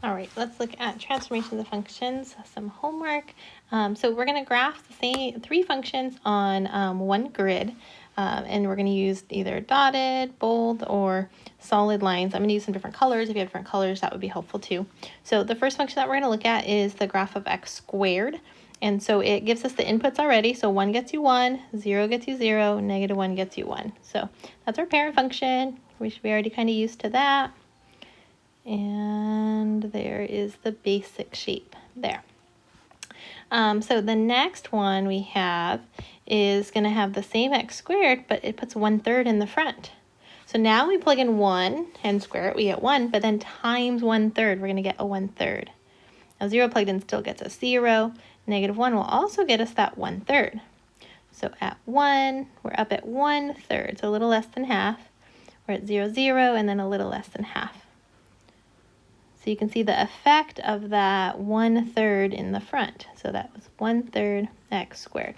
All right, let's look at transformations of functions, some homework. So we're going to graph the same 3 functions on one grid, and we're going to use either dotted, bold, or solid lines. I'm going to use some different colors. If you have different colors, that would be helpful too. So the first function that we're going to look at is the graph of x squared. And so it gives us the inputs already. So 1 gets you 1, 0 gets you 0, -1 gets you 1. So that's our parent function. We should be already kind of used to that. And there is the basic shape there. So the next one we have is going to have the same x squared, but it puts 1/3 in the front. So now we plug in 1 and square it, we get 1, but then times 1/3, we're going to get a 1/3. Now 0 plugged in still gets us 0. -1 will also get us that 1/3. So at 1, we're up at 1/3, so a little less than half. We're at 0, 0, and then a little less than half. So you can see the effect of that 1/3 in the front. So that was 1/3 x squared.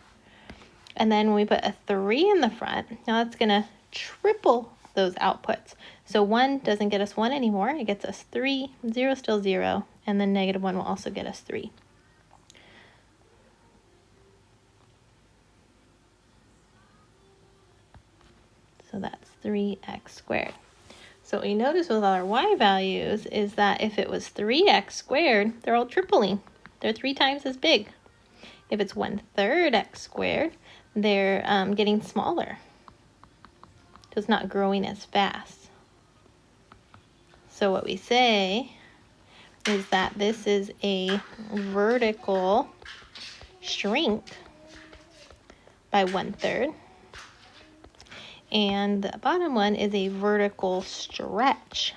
And then when we put a 3 in the front, now that's going to triple those outputs. So 1 doesn't get us 1 anymore. It gets us 3, 0 still 0, and then -1 will also get us 3. So that's 3x squared. So what we notice with our y values is that if it was 3x squared, they're all tripling. They're 3 times as big. If it's 1/3 x squared, they're getting smaller. So it's not growing as fast. So what we say is that this is a vertical shrink by 1/3. And the bottom one is a vertical stretch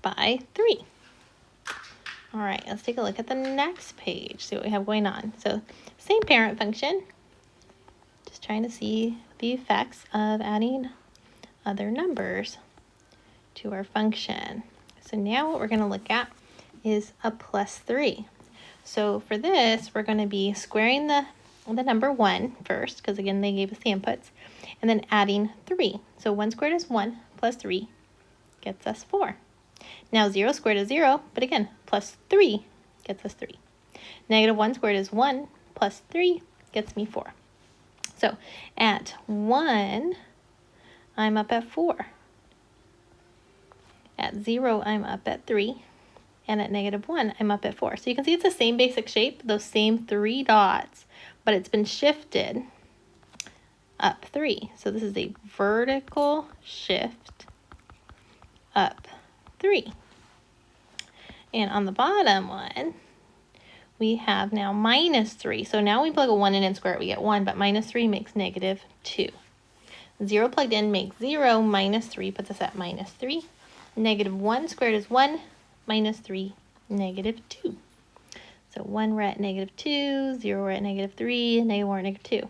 by 3. All right, let's take a look at the next page, see what we have going on. So same parent function, just trying to see the effects of adding other numbers to our function. So now what we're going to look at is a +3. So for this, we're going to be squaring the number 1 first, because again, they gave us the inputs, and then adding 3. So 1 squared is 1, plus 3 gets us 4. Now 0 squared is 0, but again, plus 3 gets us 3. -1 squared is 1, plus 3 gets me 4. So at 1, I'm up at 4. At 0, I'm up at 3. And at -1, I'm up at 4. So you can see it's the same basic shape, those same 3 dots, but it's been shifted up 3. So this is a vertical shift up 3. And on the bottom one, we have now -3. So now we plug a 1 in and square it, we get 1, but -3 makes -2. 0 plugged in makes 0, -3 puts us at -3. -1 squared is 1, -3, -2. So 1 we're at -2, 0 we're at -3, -1 we're at -2.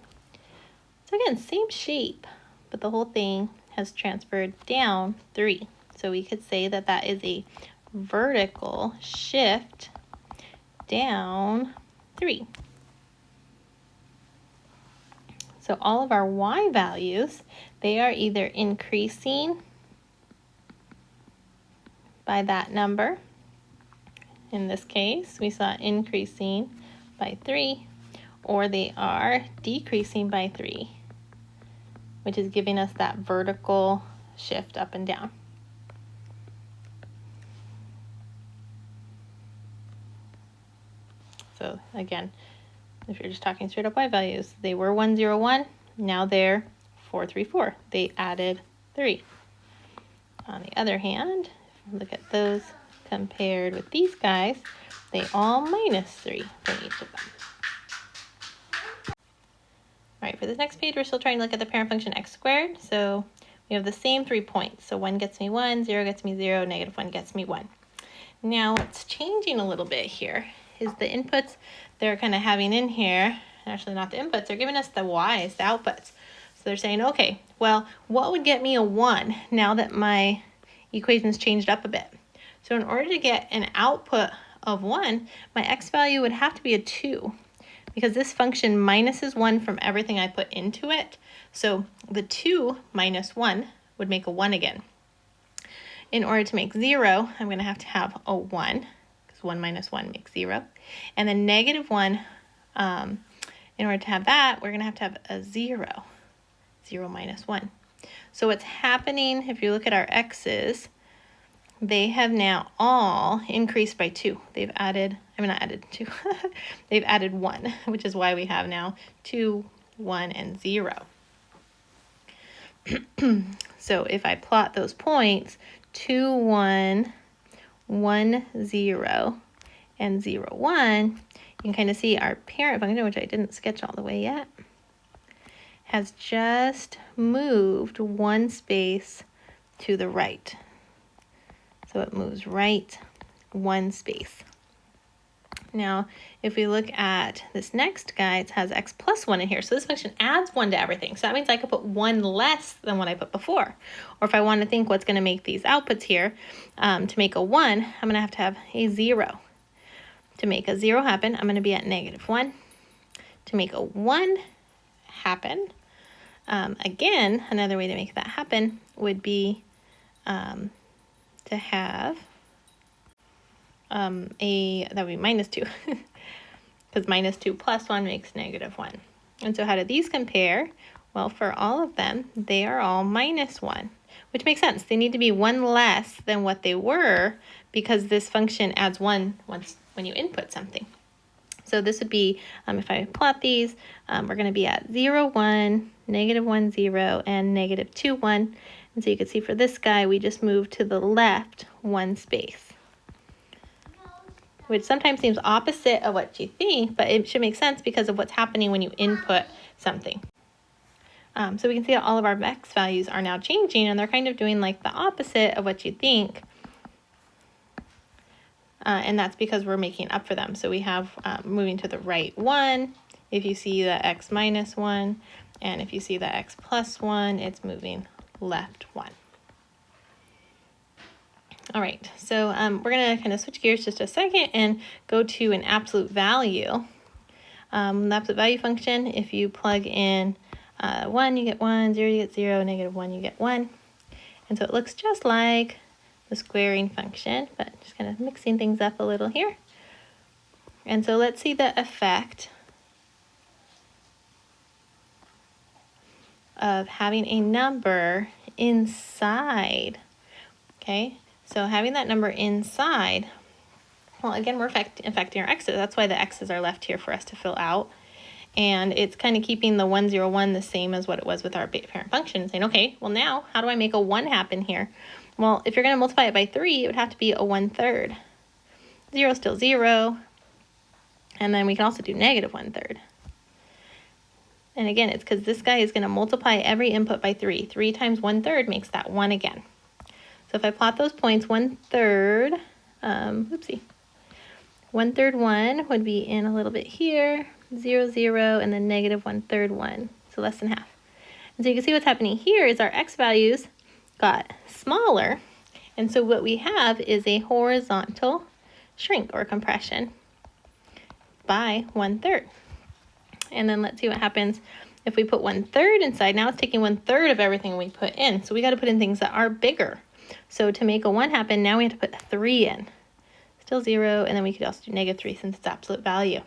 So again, same shape, but the whole thing has transferred down 3. So we could say that that is a vertical shift down 3. So all of our y values, they are either increasing by that number. In this case, we saw increasing by 3, or they are decreasing by 3, which is giving us that vertical shift up and down. So again, if you're just talking straight up y values, they were 1, 0, 1. Now they're 4, 3, 4. They added 3. On the other hand, if we look at those compared with these guys, they all -3 from each of them. All right, for this next page, we're still trying to look at the parent function x squared. So we have the same 3 points. So 1 gets me 1, 0 gets me 0, -1 gets me 1. Now what's changing a little bit here is the inputs they're kind of having in here, actually not the inputs, they're giving us the y's, the outputs. So they're saying, okay, well, what would get me a 1 now that my equation's changed up a bit? So in order to get an output of 1, my x value would have to be a 2, because this function minuses 1 from everything I put into it. So the 2 minus 1 would make a 1 again. in order to make 0, I'm going to have a 1, because 1 minus 1 makes 0. And then negative 1, in order to have that, we're going to have a 0. 0 minus 1. So what's happening, if you look at our x's, they have now all increased by 2. They've added, not added 2, they've added 1, which is why we have now 2, 1, and 0. So if I plot those points, 2, 1, 1, 0, and 0, 1, you can kind of see our parent function, which I didn't sketch all the way yet, has just moved 1 space to the right. So it moves right 1 space. Now, if we look at this next guy, it has x plus 1 in here. So this function adds 1 to everything. So that means I could put 1 less than what I put before. Or if I want to think what's going to make these outputs here, to make a 1, I'm going to have a 0. To make a 0 happen, I'm going to be at negative 1. To make a 1 happen, again, another way to make that happen would be to have that would be minus 2, because minus 2 plus 1 makes negative 1. And so how do these compare? Well, for all of them, they are all minus 1, which makes sense. They need to be 1 less than what they were, because this function adds 1 when you input something. So this would be, if I plot these, we're going to be at 0, 1, negative 1, 0, and negative 2, 1. And so you can see for this guy, we just moved to the left 1 space, which sometimes seems opposite of what you think, but it should make sense because of what's happening when you input something. So we can see that all of our x values are now changing, and they're kind of doing like the opposite of what you think. And that's because we're making up for them. So we have moving to the right 1, if you see the x minus 1, and if you see the x plus 1, it's moving left 1. All right, so we're going to kind of switch gears just a second and go to an absolute value. The absolute value function, if you plug in 1, you get 1, 0, you get 0, negative 1, you get 1. And so it looks just like the squaring function, but just kind of mixing things up a little here. And so let's see the effect of having a number inside. Okay, so having that number inside, well, again, we're affecting our x's. That's why the x's are left here for us to fill out. And it's kind of keeping the 1, 0, 1 the same as what it was with our parent function, saying, okay, well now, how do I make a 1 happen here? Well, if you're going to multiply it by 3, it would have to be a 1/3. 0 is still 0. And then we can also do negative 1/3. And again, it's because this guy is going to multiply every input by 3. 3 times 1/3 makes that 1 again. So if I plot those points, 1/3, 1/3 1 would be in a little bit here, 0, 0, and then negative 1/3 1, so less than half. And so you can see what's happening here is our x values got smaller, and so what we have is a horizontal shrink or compression by 1/3. And then let's see what happens if we put 1/3 inside. Now it's taking 1/3 of everything we put in, so we got to put in things that are bigger. So to make a 1 happen, now we have to put 3 in. Still 0, and then we could also do negative 3 since it's absolute value.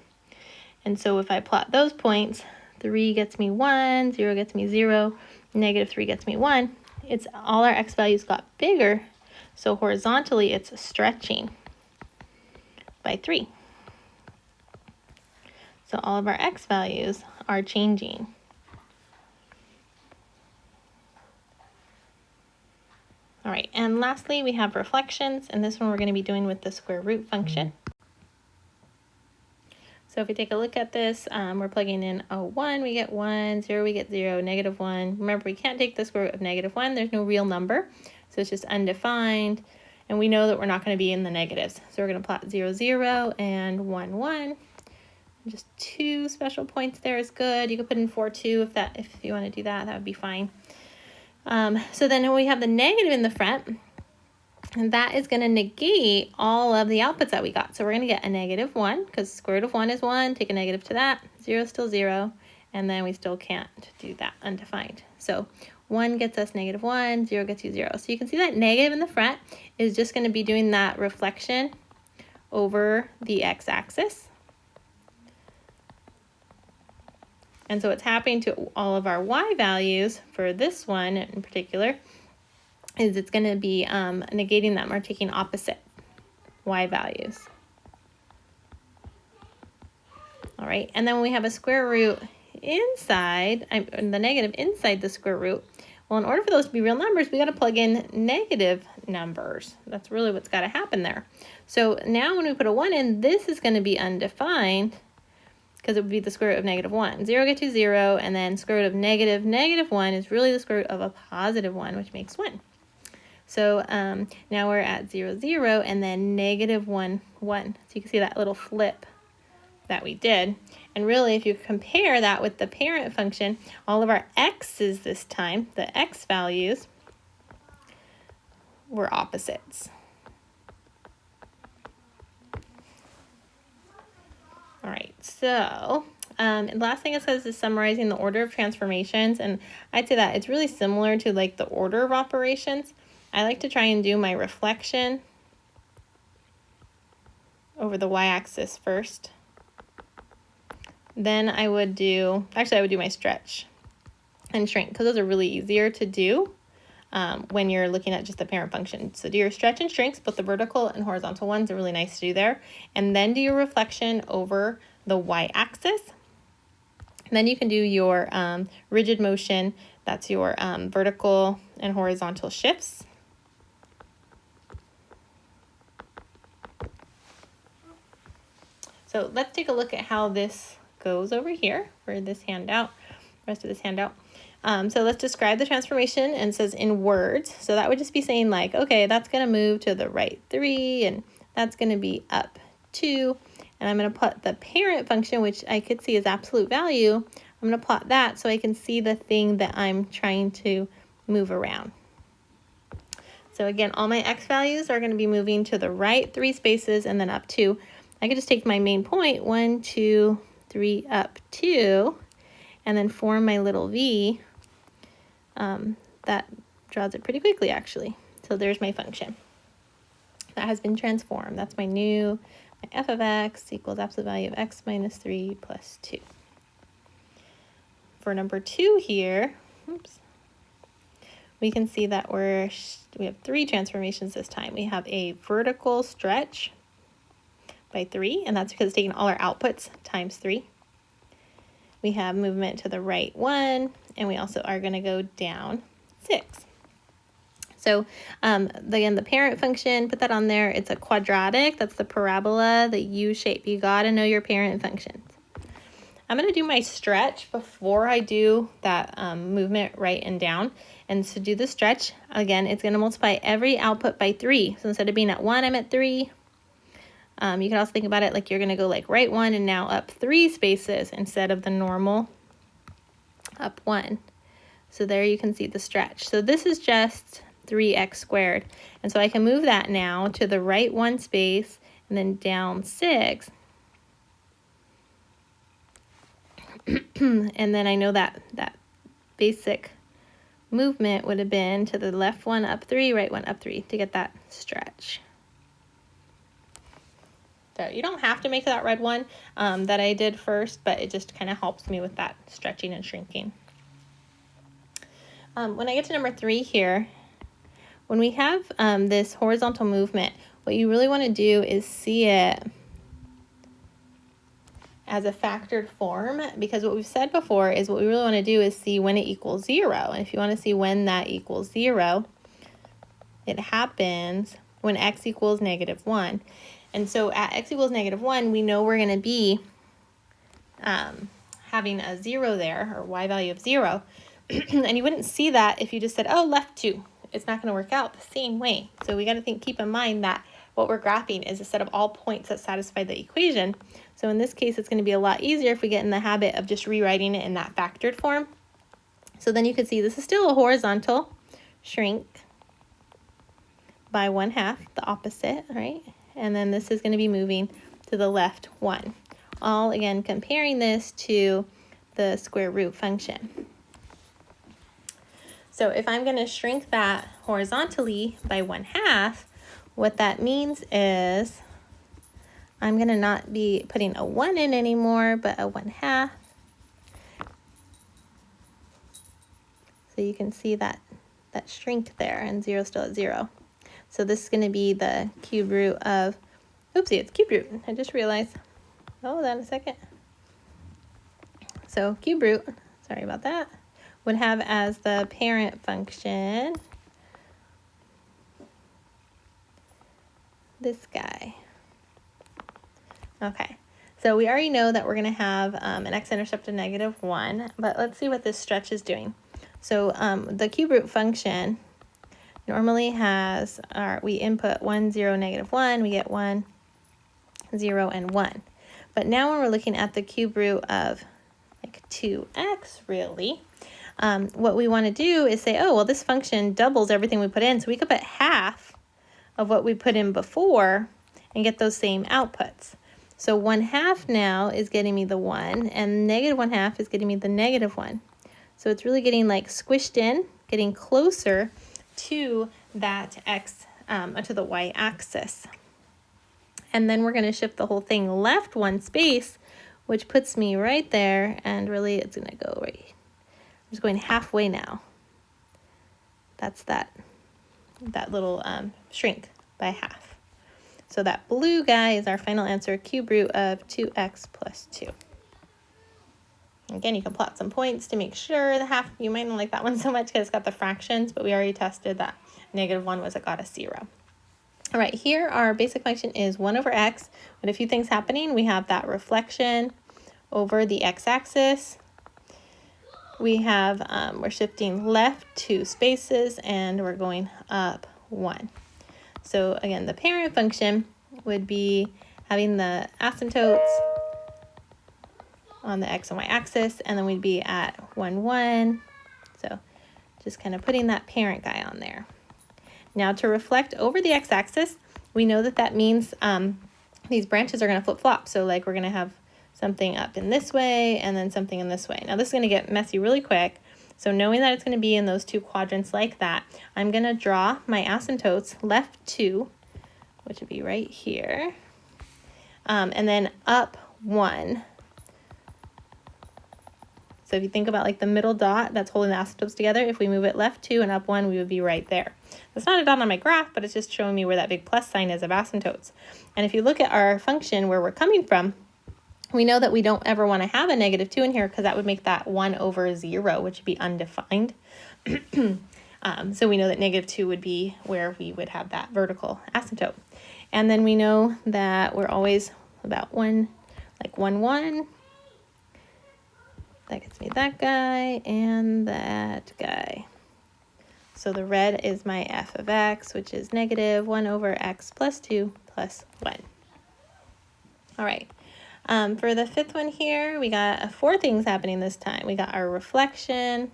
And so if I plot those points, 3 gets me 1, 0 gets me 0, negative 3 gets me 1. It's all our x values got bigger, so horizontally it's stretching by 3. So all of our x values are changing. All right, and lastly, we have reflections, and this one we're going to be doing with the square root function. So if we take a look at this, we're plugging in a 1, we get 1, 0, we get 0, negative 1. Remember, we can't take the square root of negative 1. There's no real number, so it's just undefined, and we know that we're not going to be in the negatives. So we're going to plot 0, 0, and 1, 1. Just 2 special points there is good. You could put in 4, 2 if you want to do that. That would be fine. So then we have the negative in the front, and that is going to negate all of the outputs that we got. So we're going to get a negative 1, because square root of 1 is 1. Take a negative to that. 0 is still 0. And then we still can't do that undefined. So 1 gets us -1, 0 gets you 0. So you can see that negative in the front is just going to be doing that reflection over the x-axis. And so what's happening to all of our y values for this one in particular is it's going to be negating them or taking opposite y values. All right, and then when we have a square root inside, the negative inside the square root, well, in order for those to be real numbers, we got to plug in negative numbers. That's really what's got to happen there. So now when we put a 1 in, this is going to be undefined because it would be the square root of -1. 0 gets you 0, and then square root of -1 is really the square root of a +1, which makes 1. So now we're at 0, 0, and then -1, 1. So you can see that little flip that we did. And really, if you compare that with the parent function, all of our x's this time, the x values, were opposites. All right, so and the last thing it says is summarizing the order of transformations, and I'd say that it's really similar to like the order of operations. I like to try and do my reflection over the y-axis first. Then I would do my stretch and shrink because those are really easier to do when you're looking at just the parent function. So do your stretch and shrinks, both the vertical and horizontal ones are really nice to do there. And then do your reflection over the y-axis. Then you can do your rigid motion. That's your vertical and horizontal shifts. So let's take a look at how this goes over here for this handout, rest of this handout. So let's describe the transformation, and it says in words. So that would just be saying like, okay, that's going to move to the right 3, and that's going to be up 2. And I'm going to put the parent function, which I could see as absolute value. I'm going to plot that so I can see the thing that I'm trying to move around. So again, all my x values are going to be moving to the right 3 spaces and then up 2. I could just take my main point, 1, 2, 3, up 2, and then form my little V. That draws it pretty quickly, actually. So there's my function. That has been transformed. That's my f of x equals absolute value of x minus 3 plus 2. For number 2 here, we can see that we have 3 transformations this time. We have a vertical stretch by 3, and that's because it's taking all our outputs times 3. We have movement to the right 1, and we also are going to go down 6. So again, the parent function, put that on there. It's a quadratic. That's the parabola, the U shape. You got to know your parent functions. I'm going to do my stretch before I do that movement right and down. And to do the stretch, again, it's going to multiply every output by 3. So instead of being at 1, I'm at 3. You can also think about it like you're going to go like right 1 and now up 3 spaces instead of the normal up 1. So there you can see the stretch. So this is just 3x squared. And so I can move that now to the right 1 space and then down 6. And then I know that basic movement would have been to the left 1 up 3, right 1 up 3 to get that stretch. So you don't have to make that red one that I did first, but it just kind of helps me with that stretching and shrinking. When I get to number 3 here, when we have this horizontal movement, what you really want to do is see it as a factored form, because what we've said before is what we really want to do is see when it equals 0. And if you want to see when that equals 0, it happens when x equals -1. And so at x equals -1, we know we're going to be having a 0 there, or y value of 0. And you wouldn't see that if you just said, oh, left 2. It's not going to work out the same way. So we got to keep in mind that what we're graphing is a set of all points that satisfy the equation. So in this case, it's going to be a lot easier if we get in the habit of just rewriting it in that factored form. So then you can see this is still a horizontal shrink by 1/2, the opposite, right? And then this is going to be moving to the left 1. All, again, comparing this to the square root function. So if I'm going to shrink that horizontally by 1/2, what that means is I'm going to not be putting a 1 in anymore, but a 1/2. So you can see that shrink there, and 0 still at 0. So this is going to be the cube root of, oopsie, it's cube root. I just realized. Hold on a second. So cube root, sorry about that, would have as the parent function this guy. Okay, so we already know that we're going to have an x-intercept of -1, but let's see what this stretch is doing. So the cube root function normally has we input 1, 0, -1, we get 1, 0, and 1. But now when we're looking at the cube root of like 2x, really, what we want to do is say, oh, well, this function doubles everything we put in, so we could put half of what we put in before and get those same outputs. So 1/2 now is getting me the 1, and -1/2 is getting me the -1. So it's really getting like squished in, getting closer to that x, to the y-axis. And then we're going to shift the whole thing left 1 space, which puts me right there, and really it's going to go right. I'm just going halfway now. That's that little shrink by half. So that blue guy is our final answer, cube root of 2x plus 2. Again, you can plot some points to make sure the half, you might not like that one so much because it's got the fractions, but we already tested that -1 was got us 0. All right, here our basic function is 1 over x. With a few things happening, we have that reflection over the x-axis. We have, we're shifting left 2 spaces, and we're going up 1. So again, the parent function would be having the asymptotes on the x and y axis, and then we'd be at 1, 1. So just kind of putting that parent guy on there. Now to reflect over the x-axis, we know that means these branches are going to flip-flop. So like we're going to have something up in this way and then something in this way. Now this is going to get messy really quick. So knowing that it's going to be in those 2 quadrants like that, I'm going to draw my asymptotes left 2, which would be right here, and then up 1. So if you think about like the middle dot that's holding the asymptotes together, if we move it left 2 and up 1, we would be right there. That's not a dot on my graph, but it's just showing me where that big plus sign is of asymptotes. And if you look at our function where we're coming from, we know that we don't ever want to have a -2 in here because that would make that 1 over 0, which would be undefined. So we know that -2 would be where we would have that vertical asymptote. And then we know that we're always about 1, like 1, 1. That gets me that guy and that guy. So the red is my f of x, which is -1 over x plus 2 plus 1. All right. For the 5th one here, we got 4 things happening this time. We got our reflection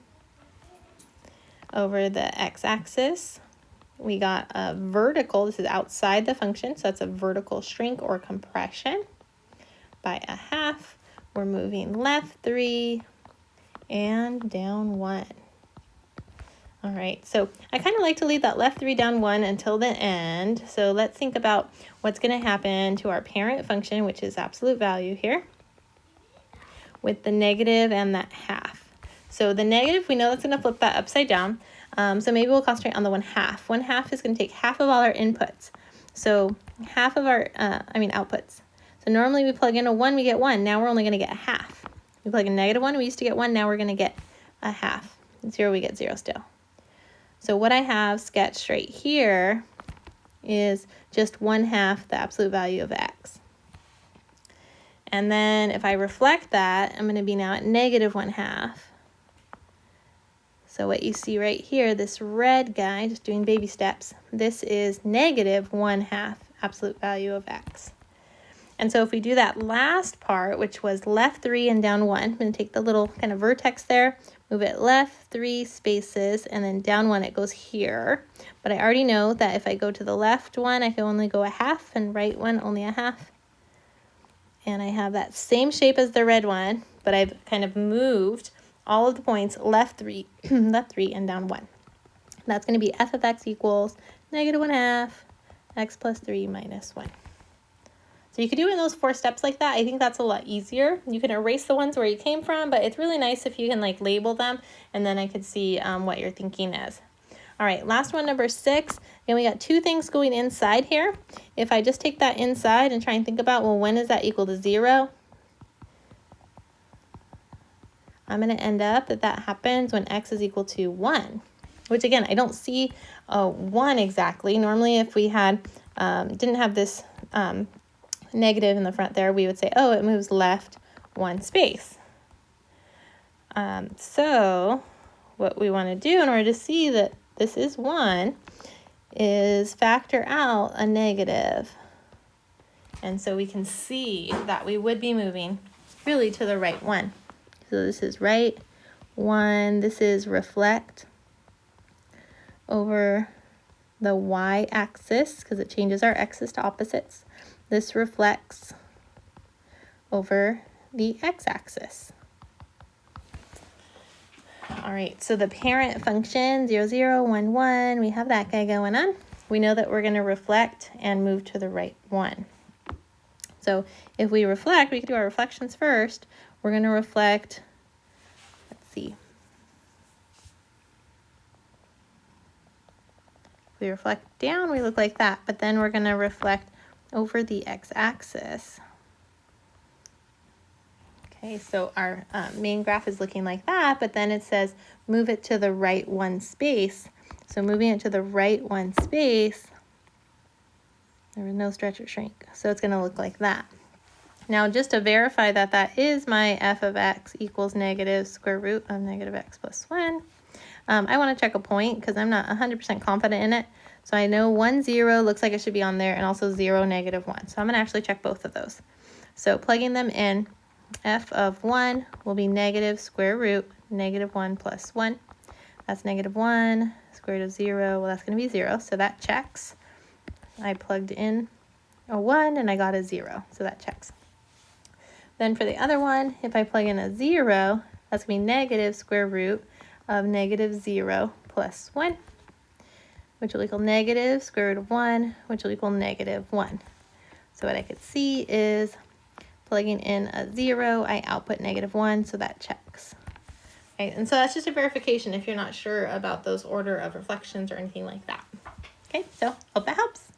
over the x-axis. We got a vertical, this is outside the function, so that's a vertical shrink or compression by 1/2. We're moving left 3 and down 1. All right, so I kind of like to leave that left 3 down 1 until the end. So let's think about what's going to happen to our parent function, which is absolute value here, with the negative and that half. So the negative, we know that's going to flip that upside down. So maybe we'll concentrate on the 1/2. 1/2 is going to take half of all our inputs. So half of our, outputs. So normally we plug in a 1, we get 1. Now we're only going to get a half. We plug in -1, we used to get 1. Now we're going to get a half. 0, we get 0 still. So what I have sketched right here is just 1/2 the absolute value of x. And then if I reflect that, I'm going to be now at -1/2. So what you see right here, this red guy, just doing baby steps, this is -1/2 absolute value of x. And so if we do that last part, which was left 3 and down 1, I'm going to take the little kind of vertex there, move it left 3 spaces, and then down 1 it goes here. But I already know that if I go to the left one, I can only go a half, and right one only a half. And I have that same shape as the red one, but I've kind of moved all of the points left 3, left 3 and down 1. That's going to be f of x equals -1/2 x plus 3 minus 1. So you could do it in those 4 steps like that. I think that's a lot easier. You can erase the ones where you came from, but it's really nice if you can like label them, and then I could see what your thinking is. All right, last one, number 6. And we got 2 things going inside here. If I just take that inside and try and think about, well, when is that equal to 0? I'm going to end up that happens when x is equal to 1, which again, I don't see 1 exactly. Normally, if we had didn't have this negative in the front there, we would say, oh, it moves left 1 space. So what we want to do in order to see that this is 1 is factor out a negative. And so we can see that we would be moving really to the right 1. So this is right 1, this is reflect over the y-axis because it changes our x's to opposites. This reflects over the x-axis. All right, so the parent function 0, 0, 1, 1, we have that guy going on. We know that we're going to reflect and move to the right 1. So if we reflect, we can do our reflections first. We're going to reflect, let's see. If we reflect down, we look like that, but then we're going to reflect over the x-axis. Okay, so our main graph is looking like that, but then it says move it to the right 1 space. So moving it to the right 1 space, there was no stretch or shrink, so it's going to look like that. Now, just to verify that that is my f of x equals negative square root of negative x plus 1, I want to check a point because I'm not 100% confident in it. So I know 1, 0 looks like it should be on there, and also 0, -1. So I'm going to actually check both of those. So plugging them in, f of 1 will be negative square root -1 plus 1. That's -1, square root of 0. Well, that's going to be 0, so that checks. I plugged in a 1 and I got a 0, so that checks. Then for the other one, if I plug in a 0, that's going to be negative square root of -0 plus 1, which will equal negative square root of 1, which will equal -1. So what I could see is plugging in a 0, I output -1, so that checks. Okay, and so that's just a verification if you're not sure about those order of reflections or anything like that. Okay, so hope that helps.